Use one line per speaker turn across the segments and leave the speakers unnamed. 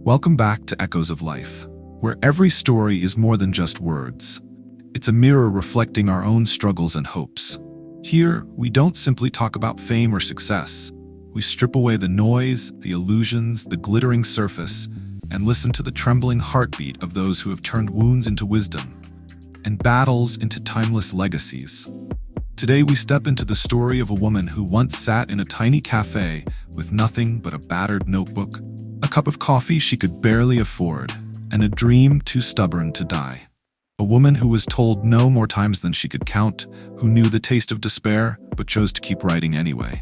Welcome back to Echoes of Life, where every story is more than just words. It's a mirror reflecting our own struggles and hopes. Here, we don't simply talk about fame or success. We strip away the noise, the illusions, the glittering surface, and listen to the trembling heartbeat of those who have turned wounds into wisdom and battles into timeless legacies. Today we step into the story of a woman who once sat in a tiny cafe with nothing but a battered notebook, a cup of coffee she could barely afford, and a dream too stubborn to die. A woman who was told no more times than she could count, who knew the taste of despair but chose to keep writing anyway.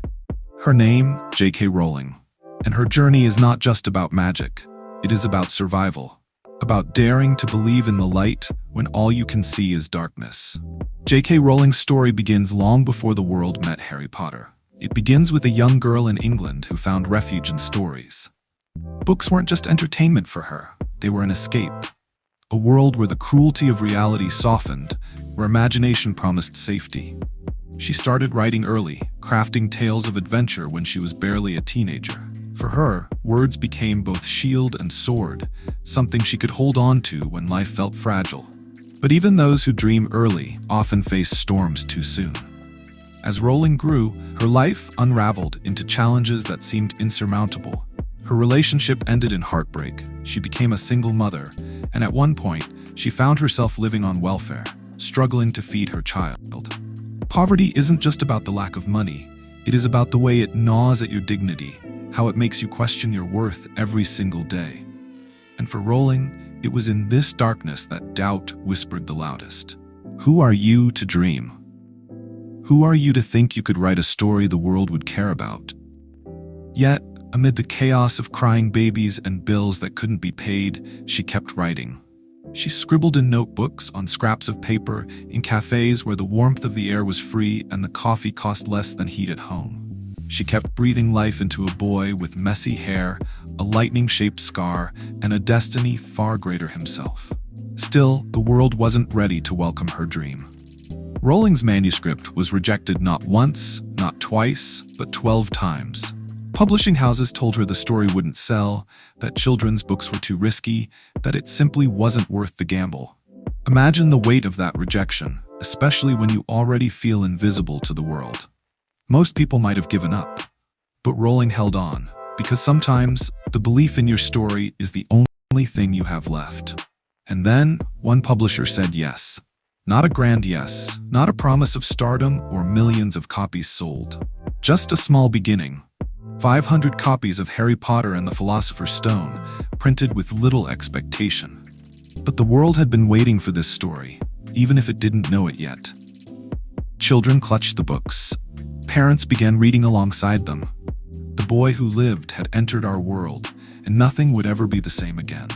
Her name, J.K. Rowling. And her journey is not just about magic. It is about survival. About daring to believe in the light when all you can see is darkness. J.K. Rowling's story begins long before the world met Harry Potter. It begins with a young girl in England who found refuge in stories. Books weren't just entertainment for her, they were an escape. A world where the cruelty of reality softened, where imagination promised safety. She started writing early, crafting tales of adventure when she was barely a teenager. For her, words became both shield and sword, something she could hold on to when life felt fragile. But even those who dream early often face storms too soon. As Rowling grew, her life unraveled into challenges that seemed insurmountable. Her relationship ended in heartbreak, she became a single mother, and at one point, she found herself living on welfare, struggling to feed her child. Poverty isn't just about the lack of money, it is about the way it gnaws at your dignity, how it makes you question your worth every single day. And for Rowling, it was in this darkness that doubt whispered the loudest. Who are you to dream? Who are you to think you could write a story the world would care about? Yet, amid the chaos of crying babies and bills that couldn't be paid, she kept writing. She scribbled in notebooks, on scraps of paper, in cafes where the warmth of the air was free and the coffee cost less than heat at home. She kept breathing life into a boy with messy hair, a lightning-shaped scar, and a destiny far greater himself. Still, the world wasn't ready to welcome her dream. Rowling's manuscript was rejected not once, not twice, but 12 times. Publishing houses told her the story wouldn't sell, that children's books were too risky, that it simply wasn't worth the gamble. Imagine the weight of that rejection, especially when you already feel invisible to the world. Most people might have given up, but Rowling held on, because sometimes the belief in your story is the only thing you have left. And then, one publisher said yes. Not a grand yes, not a promise of stardom or millions of copies sold. Just a small beginning. 500 copies of Harry Potter and the Philosopher's Stone, printed with little expectation. But the world had been waiting for this story, even if it didn't know it yet. Children clutched the books. Parents began reading alongside them. The boy who lived had entered our world, and nothing would ever be the same again.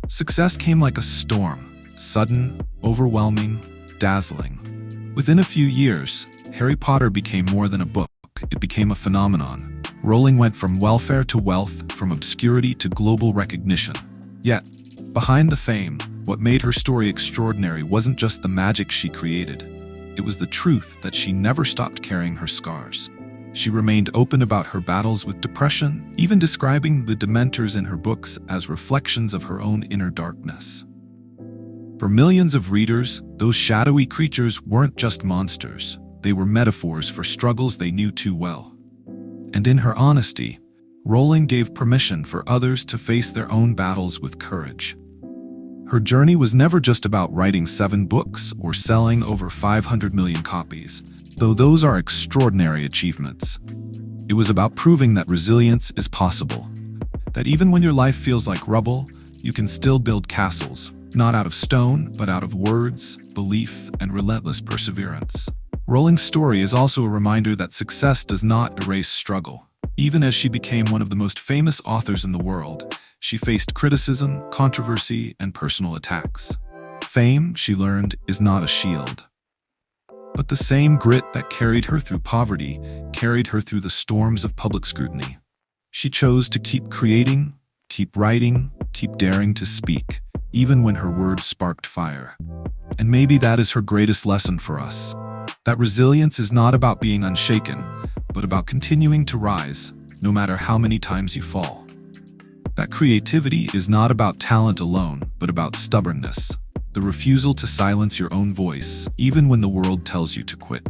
Success came like a storm, sudden, overwhelming, dazzling. Within a few years, Harry Potter became more than a book. It became a phenomenon. Rowling went from welfare to wealth, from obscurity to global recognition. Yet, behind the fame, what made her story extraordinary wasn't just the magic she created. It was the truth that she never stopped carrying her scars. She remained open about her battles with depression, even describing the Dementors in her books as reflections of her own inner darkness. For millions of readers, those shadowy creatures weren't just monsters. They were metaphors for struggles they knew too well. And in her honesty, Rowling gave permission for others to face their own battles with courage. Her journey was never just about writing 7 books or selling over 500 million copies, though those are extraordinary achievements. It was about proving that resilience is possible, that even when your life feels like rubble, you can still build castles, not out of stone, but out of words, belief, and relentless perseverance. Rowling's story is also a reminder that success does not erase struggle. Even as she became one of the most famous authors in the world, she faced criticism, controversy, and personal attacks. Fame, she learned, is not a shield. But the same grit that carried her through poverty carried her through the storms of public scrutiny. She chose to keep creating, keep writing, keep daring to speak, even when her words sparked fire. And maybe that is her greatest lesson for us. That resilience is not about being unshaken, but about continuing to rise, no matter how many times you fall. That creativity is not about talent alone, but about stubbornness, the refusal to silence your own voice, even when the world tells you to quit.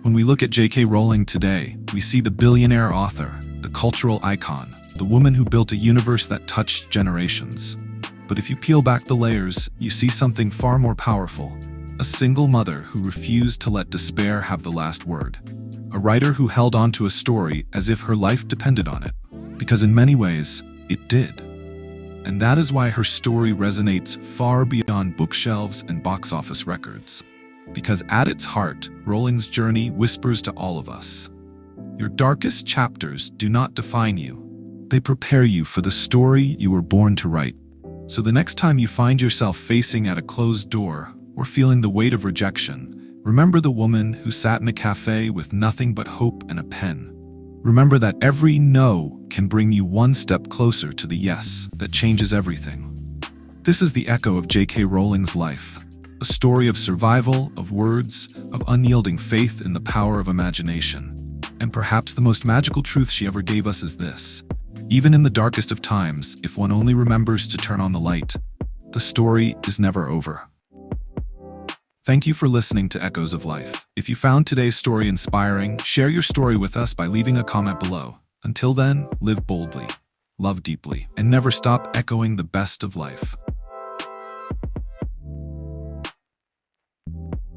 When we look at J.K. Rowling today, we see the billionaire author, the cultural icon, the woman who built a universe that touched generations. But if you peel back the layers, you see something far more powerful. A single mother who refused to let despair have the last word. A writer who held on to a story as if her life depended on it. Because in many ways, it did. And that is why her story resonates far beyond bookshelves and box office records. Because at its heart, Rowling's journey whispers to all of us. Your darkest chapters do not define you. They prepare you for the story you were born to write. So the next time you find yourself facing at a closed door or feeling the weight of rejection, remember the woman who sat in a cafe with nothing but hope and a pen. Remember that every no can bring you one step closer to the yes that changes everything. This is the echo of J.K. Rowling's life. A story of survival, of words, of unyielding faith in the power of imagination. And perhaps the most magical truth she ever gave us is this. Even in the darkest of times, if one only remembers to turn on the light, the story is never over. Thank you for listening to Echoes of Life. If you found today's story inspiring, share your story with us by leaving a comment below. Until then, live boldly, love deeply, and never stop echoing the best of life.